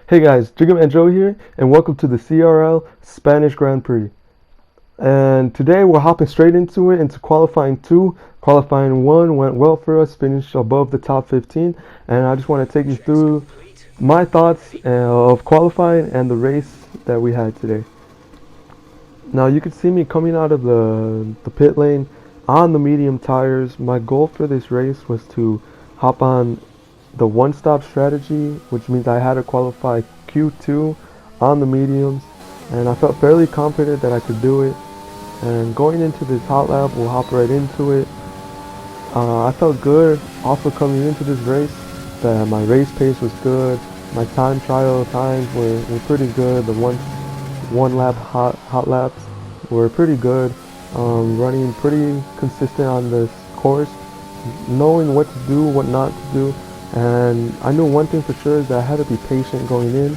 Hey guys, Jigamanjoe here, and welcome to the CRL Spanish Grand Prix. And today we're hopping straight into it, into qualifying 2. Qualifying 1 went well for us, finished above the top 15, and I just want to take you through my thoughts of qualifying and the race that we had today. Now you can see me coming out of the pit lane on the medium tires. My goal for this race was to hop on the one-stop strategy, which means I had to qualify Q2 on the mediums, and I felt fairly confident that I could do it. And going into this hot lap, we'll hop right into it. I felt good also coming into this race, that my race pace was good, my time trial times were pretty good, the one lap hot laps were pretty good, running pretty consistent on this course, knowing what to do, what not to do. And I knew one thing for sure is that I had to be patient going in,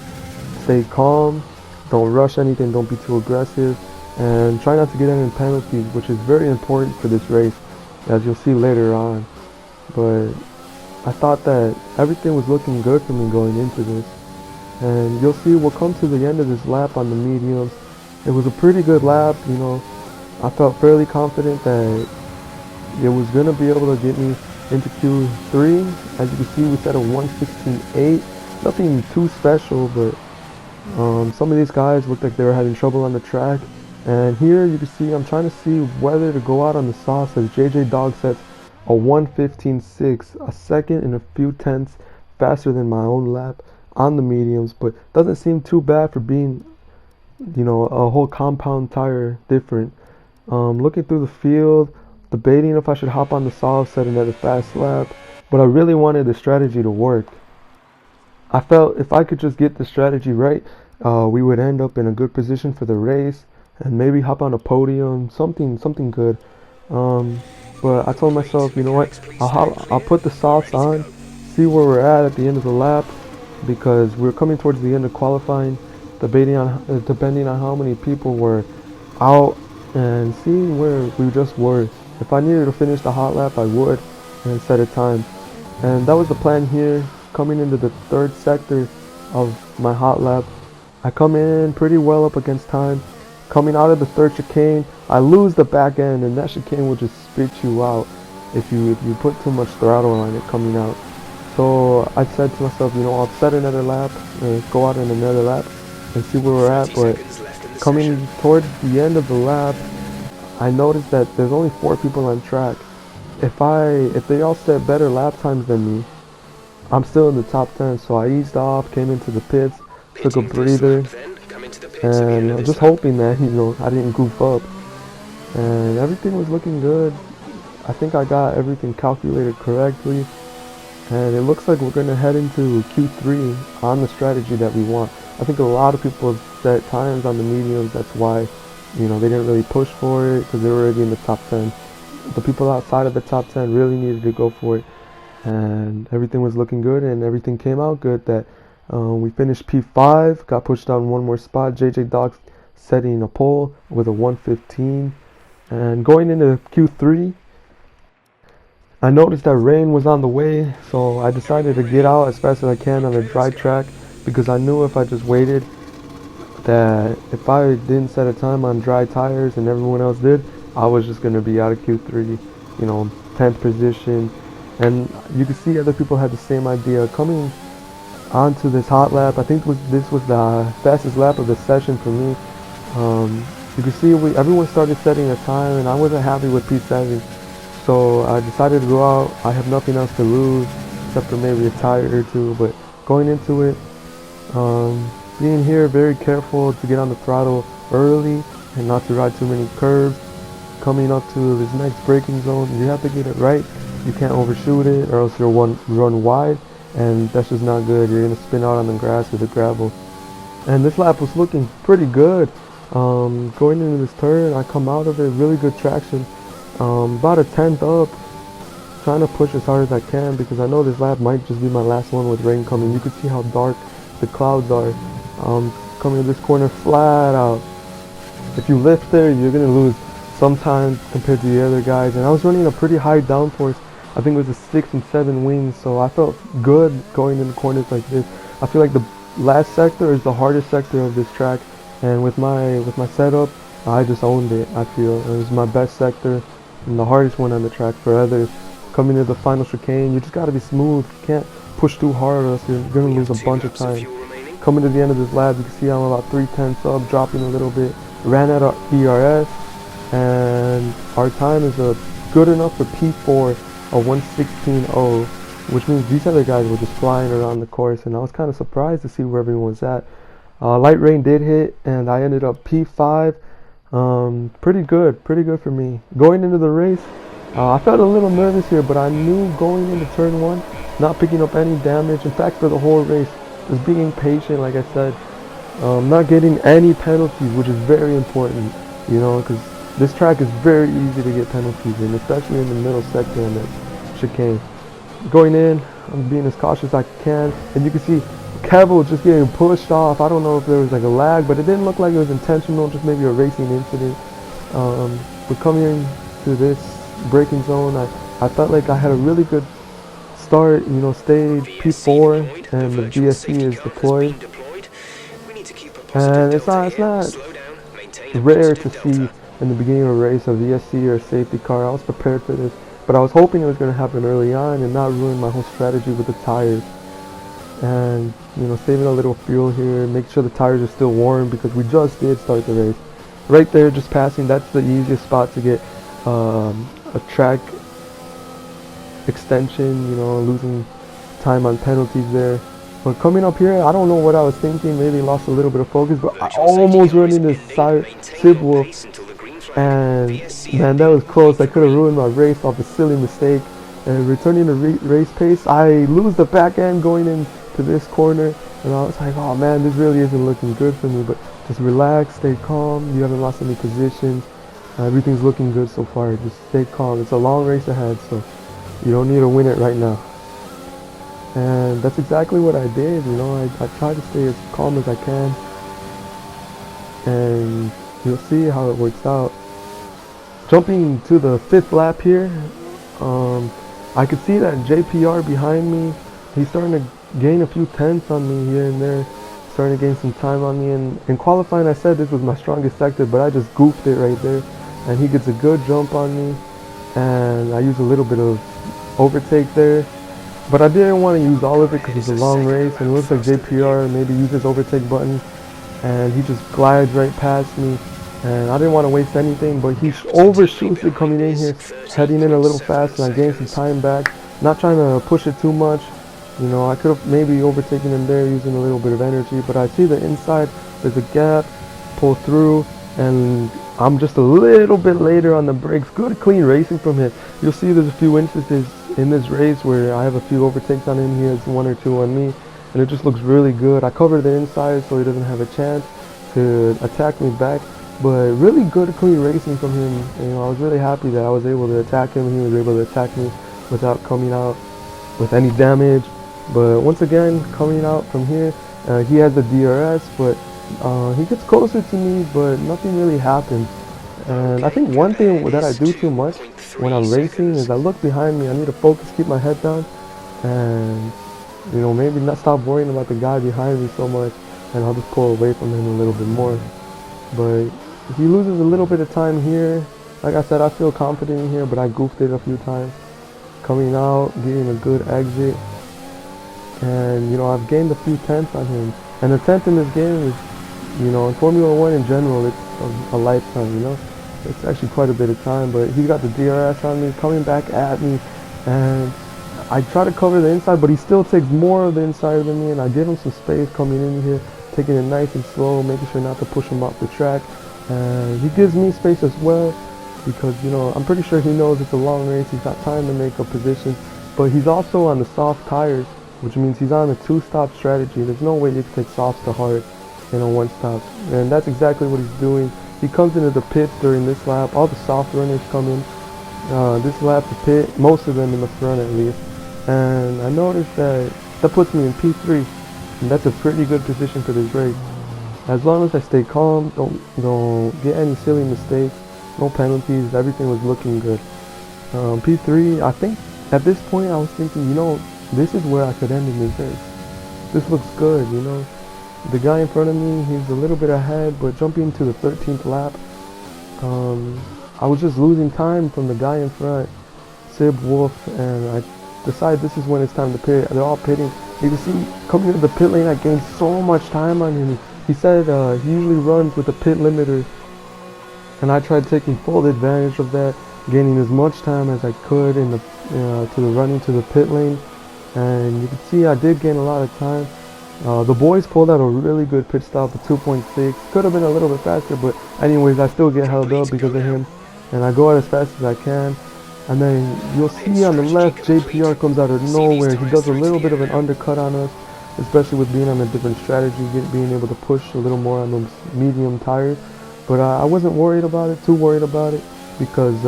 stay calm, don't rush anything, don't be too aggressive, and try not to get any penalties, which is very important for this race, as you'll see later on. But I thought that everything was looking good for me going into this. And you'll see we'll come to the end of this lap on the mediums. It was a pretty good lap, I felt fairly confident that it was going to be able to get me into Q3. As you can see, we set a 1:16.8. Nothing too special, but some of these guys looked like they were having trouble on the track. And here you can see I'm trying to see whether to go out on the sauce, as JJ Dog sets a 1:15.6, a second and a few tenths faster than my own lap on the mediums, but doesn't seem too bad for being, a whole compound tire different. Looking through the field, debating if I should hop on the soft, set another fast lap, but I really wanted the strategy to work. I felt if I could just get the strategy right, we would end up in a good position for the race and maybe hop on a podium, something good. But I told myself, you know what, I'll put the softs on, see where we're at the end of the lap, because we're coming towards the end of qualifying, depending on how many people were out, and seeing where we just were. If I needed to finish the hot lap, I would, and set a time. And that was the plan here, coming into the third sector of my hot lap. I come in pretty well up against time. Coming out of the third chicane, I lose the back end, and that chicane will just spit you out if you put too much throttle on it coming out. So I said to myself, I'll set another lap, go out in another lap, and see where we're at. But coming towards the end of the lap, I noticed that there's only 4 people on track. If they all set better lap times than me, I'm still in the top 10. So I eased off, came into the pits, took a breather, and I'm just hoping that I didn't goof up. And everything was looking good. I think I got everything calculated correctly, and it looks like we're gonna head into Q3 on the strategy that we want. I think a lot of people set times on the mediums. That's why they didn't really push for it, because they were already in the top 10. The people outside of the top 10 really needed to go for it, and everything was looking good, and everything came out good. That we finished P5, got pushed down one more spot. JJ Dog setting a pole with a 1:15, and going into Q3, I noticed that rain was on the way, so I decided to get out as fast as I can on a dry track, because I knew if I just waited, that if I didn't set a time on dry tires and everyone else did, I was just going to be out of Q3, 10th position. And you can see other people had the same idea. Coming onto this hot lap, I think this was the fastest lap of the session for me. You can see everyone started setting a time, and I wasn't happy with P7. So I decided to go out. I have nothing else to lose except for maybe a tire or two, but going into it, being here, very careful to get on the throttle early and not to ride too many curves. Coming up to this next braking zone, you have to get it right. You can't overshoot it, or else you'll run wide, and that's just not good. You're going to spin out on the grass or the gravel. And this lap was looking pretty good. Going into this turn, I come out of it, really good traction. About a tenth up, trying to push as hard as I can, because I know this lap might just be my last one with rain coming. You can see how dark the clouds are. Coming to this corner flat out. If you lift there, you're going to lose sometimes compared to the other guys. And I was running a pretty high downforce. I think it was a 6 and 7 wings, so I felt good going in corners like this. I feel like last sector is the hardest sector of this track, and with my setup, I just owned it. I feel it was my best sector and the hardest one on the track. For others, coming to the final chicane, you just got to be smooth. You can't push too hard, or else you're gonna lose a bunch of time. Coming to the end of this lap, you can see I'm about 3/10 up, dropping a little bit. Ran out of ERS, and our time is good enough for P4, a 1:16.0, which means these other guys were just flying around the course, and I was kind of surprised to see where everyone was at. Light rain did hit, and I ended up P5. Pretty good for me. Going into the race, I felt a little nervous here, but I knew going into turn 1, not picking up any damage. In fact, for the whole race, just being patient, like I said, not getting any penalties, which is very important, you know, because this track is very easy to get penalties in, especially in the middle sector and the chicane. Going in, I'm being as cautious as I can, and you can see Kevo just getting pushed off. I don't know if there was like a lag, but it didn't look like it was intentional, just maybe a racing incident. But coming to this braking zone, I felt like I had a really good start, you know, stayed P4, and the VSC is deployed. And it's not rare to see in the beginning of a race a VSC or a safety car. I was prepared for this, but I was hoping it was going to happen early on and not ruin my whole strategy with the tires. And, you know, saving a little fuel here, make sure the tires are still warm, because we just did start the race. Right there, just passing, that's the easiest spot to get a track extension, you know, losing time on penalties there. But coming up here, I don't know what I was thinking, maybe lost a little bit of focus, but I almost run into Sib Wolf, and man, that was close. I could have ruined my race off a silly mistake. And returning to race pace, I lose the back end going into this corner, and I was like, oh man, this really isn't looking good for me. But just relax, stay calm, you haven't lost any positions, everything's looking good so far. Just stay calm. It's a long race ahead, so you don't need to win it right now. And that's exactly what I did, you know. I tried to stay as calm as I can, and you'll see how it works out. Jumping to the 5th lap here, I could see that JPR behind me, he's starting to gain a few tenths on me here and there, starting to gain some time on me. And in qualifying, I said this was my strongest sector, but I just goofed it right there, and he gets a good jump on me, and I use a little bit of overtake there. But I didn't want to use all of it because it's a long race, and it looks like JPR maybe used his overtake button, and he just glides right past me, and I didn't want to waste anything, but he overshoots it coming in here, heading in a little fast, and I gained some time back, not trying to push it too much. You know, I could have maybe overtaken him there using a little bit of energy, but I see the inside, there's a gap, pull through, and I'm just a little bit later on the brakes. Good clean racing from him. You'll see there's a few instances in this race where I have a few overtakes on him. He has 1 or 2 on me, and it just looks really good. I covered the inside so he doesn't have a chance to attack me back, but really good clean racing from him. You know, I was really happy that I was able to attack him, and he was able to attack me without coming out with any damage. But once again, coming out from here, he has the DRS, but he gets closer to me, but nothing really happens. And I think one thing that I do too much when I'm racing is I look behind me. I need to focus, keep my head down, and, you know, maybe not stop worrying about the guy behind me so much, and I'll just pull away from him a little bit more. But if he loses a little bit of time here, like I said, I feel confident in here, but I goofed it a few times. Coming out, getting a good exit, and, you know, I've gained a few tenths on him. And a tenth in this game is, you know, in Formula 1 in general, it's a lifetime, you know. It's actually quite a bit of time, but he's got the DRS on me, coming back at me, and I try to cover the inside, but he still takes more of the inside than me, and I give him some space coming in here, taking it nice and slow, making sure not to push him off the track. And he gives me space as well, because, you know, I'm pretty sure he knows it's a long race. He's got time to make a position, but he's also on the soft tires, which means he's on a 2-stop strategy. There's no way you can take softs to hard in a 1-stop, and that's exactly what he's doing. He comes into the pits during this lap. All the soft runners come in this lap to pit, most of them in the front at least. And I noticed that puts me in P3, and that's a pretty good position for this race. As long as I stay calm, don't get any silly mistakes, no penalties, everything was looking good. P3, I think at this point I was thinking, you know, this is where I could end in this race. This looks good, you know. The guy in front of me, he's a little bit ahead, but jumping to the 13th lap, I was just losing time from the guy in front, Sib Wolf, and I decided this is when it's time to pit. They're all pitting. You can see coming into the pit lane, I gained so much time on him. He said he usually runs with the pit limiter, and I tried taking full advantage of that, gaining as much time as I could in the to the running to the pit lane. And you can see I did gain a lot of time. The boys pulled out a really good pit stop at 2.6. Could have been a little bit faster, but anyways, I still get held up because of him. And I go out as fast as I can. And then you'll see on the left, JPR comes out of nowhere. He does a little bit of an undercut on us, especially with being on a different strategy, being able to push a little more on those medium tires. But I wasn't too worried about it, because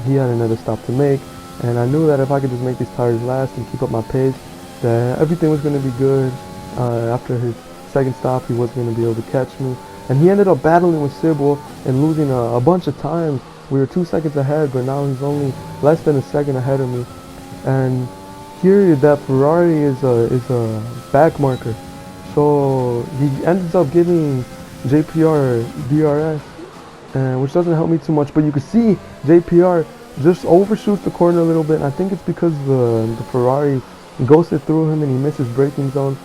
he had another stop to make. And I knew that if I could just make these tires last and keep up my pace, that everything was going to be good. After his second stop, he wasn't going to be able to catch me. And he ended up battling with Sybil and losing a bunch of time. We were 2 seconds ahead, but now he's only less than a second ahead of me. And here, that Ferrari is a back marker. So he ends up giving JPR DRS, which doesn't help me too much. But you can see JPR just overshoots the corner a little bit. And I think it's because the Ferrari ghosted through him and he missed his braking zone.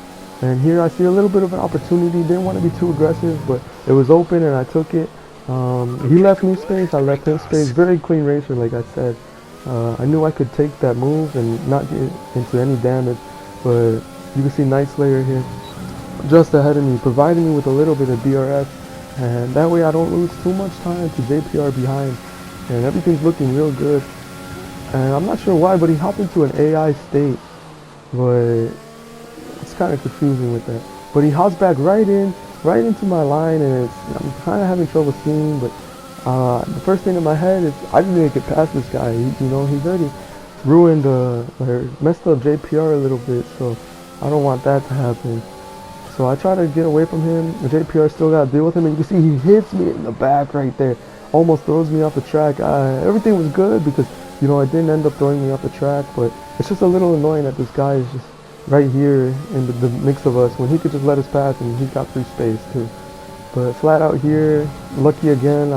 And here I see a little bit of an opportunity. Didn't want to be too aggressive, but it was open and I took it. He left me space, I left him space. Very clean racer, like I said. I knew I could take that move and not get into any damage. But you can see Night Slayer here, just ahead of me, providing me with a little bit of DRS. And that way I don't lose too much time to JPR behind. And everything's looking real good. And I'm not sure why, but he hopped into an AI state. But it's kind of confusing with that. But he hops back right into my line, and I'm kind of having trouble seeing. But the first thing in my head is I just need to get past this guy. He's already ruined or messed up JPR a little bit, so I don't want that to happen. So I try to get away from him. JPR still got to deal with him, and you can see he hits me in the back right there. Almost throws me off the track. Everything was good because it didn't end up throwing me off the track, but it's just a little annoying that this guy is just right here in the mix of us when he could just let us pass, and he's got free space too. But flat out here, lucky again,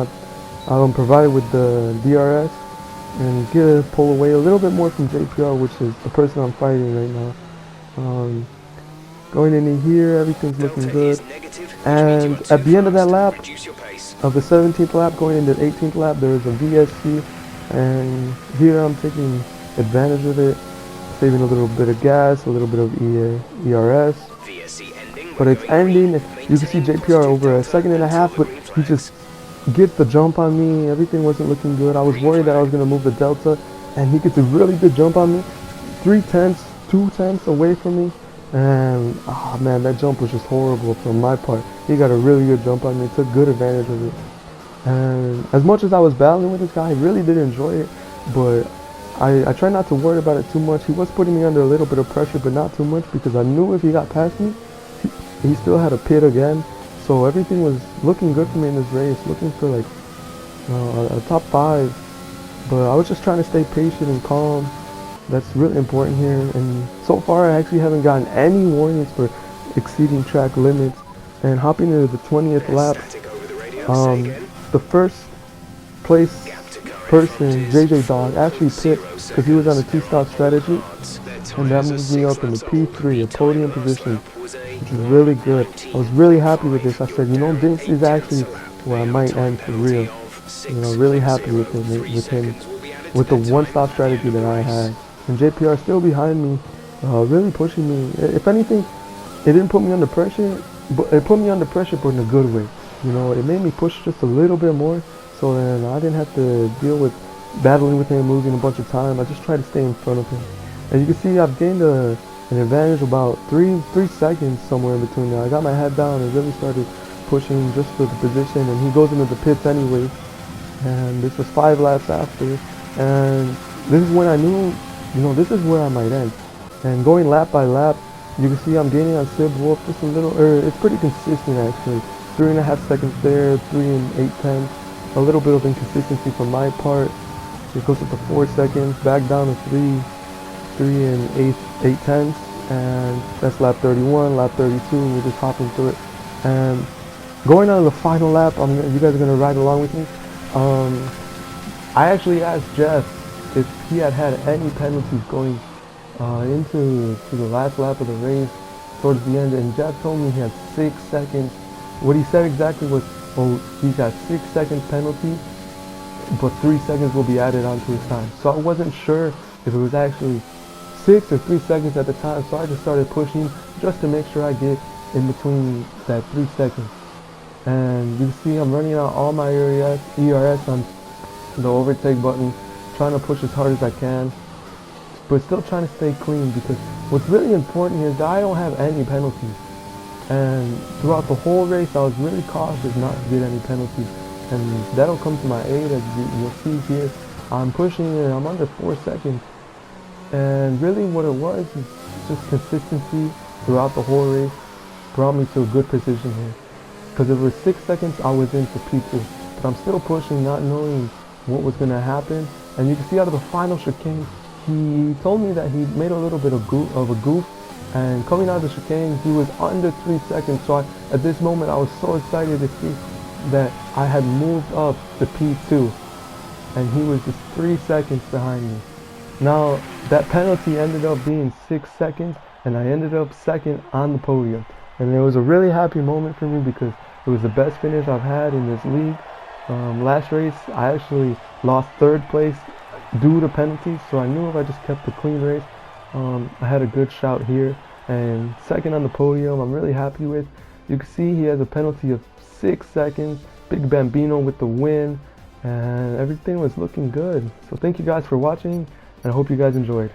I'm provided with the DRS and get to pull away a little bit more from JPR, which is the person I'm fighting right now. Going into here, everything's looking good. And at the end of that lap, of the 17th lap, going into the 18th lap, there is a VSC, and here I'm taking advantage of it, saving a little bit of gas, a little bit of ERS, but it's ending. You can see JPR over a second and a half, but he just gets the jump on me. Everything wasn't looking good. I was worried that I was going to move the Delta, and he gets a really good jump on me, 2 tenths away from me. And oh man, that jump was just horrible from my part. He got a really good jump on me, took good advantage of it. And as much as I was battling with this guy, I really did enjoy it, but I try not to worry about it too much. He was putting me under a little bit of pressure, but not too much, because I knew if he got past me, he still had a pit again. So everything was looking good for me in this race, looking for like a top 5. But I was just trying to stay patient and calm. That's really important here. And so far, I actually haven't gotten any warnings for exceeding track limits. And hopping into the 20th lap, the first place person, JJ Dog, actually pit because he was on a 2-stop strategy, and that moved me up in the P3, a podium position, which is really good. I was really happy with this. I said, this is actually where I might end for real. Really happy with him, with the 1-stop strategy that I had. And JPR still behind me, really pushing me. If anything, it didn't put me under pressure, but it put me under pressure, but in a good way. It made me push just a little bit more, so then I didn't have to deal with battling with him, losing a bunch of time. I just tried to stay in front of him. And you can see I've gained an advantage about 3 seconds somewhere in between there. I got my head down and really started pushing just for the position, and he goes into the pits anyway. And this was 5 laps after, and this is when I knew, this is where I might end. And going lap by lap, you can see I'm gaining on Sib Wolf just a little, it's pretty consistent actually. 3.5 seconds there, 3 and 8/10. A little bit of inconsistency from my part. It goes up to 4 seconds, back down to 3 and 8/10. and that's lap 31, lap 32. We're just hopping through it, and going on to the final lap. You guys are gonna ride along with me. I actually asked Jeff if he had any penalties going into the last lap of the race towards the end, and Jeff told me he had 6 seconds. What he said exactly was, oh, he's got 6 seconds penalty, but 3 seconds will be added onto his time. So I wasn't sure if it was actually 6 or 3 seconds at the time, so I just started pushing just to make sure I get in between that 3 seconds. And you can see I'm running out all my ERS on the overtake button, trying to push as hard as I can, but still trying to stay clean, because what's really important is that I don't have any penalties. And throughout the whole race, I was really cautious not to get any penalties, and that'll come to my aid. As you'll see here, I'm pushing and I'm under 4 seconds, and really what it was is just consistency throughout the whole race brought me to a good position here, because if it was 6 seconds I was into P2, but I'm still pushing, not knowing what was going to happen. And you can see out of the final chicane, he told me that he made a little bit of a goof, and coming out of the chicane he was under 3 seconds. So at this moment I was so excited to see that I had moved up to P2 and he was just 3 seconds behind me. Now that penalty ended up being 6 seconds, and I ended up second on the podium, and it was a really happy moment for me because it was the best finish I've had in this league. Last race I actually lost 3rd place due to penalties, so I knew if I just kept a clean race, I had a good shout here. And second on the podium, I'm really happy with. You can see he has a penalty of 6 seconds, Big Bambino with the win, and everything was looking good. So thank you guys for watching, and I hope you guys enjoyed.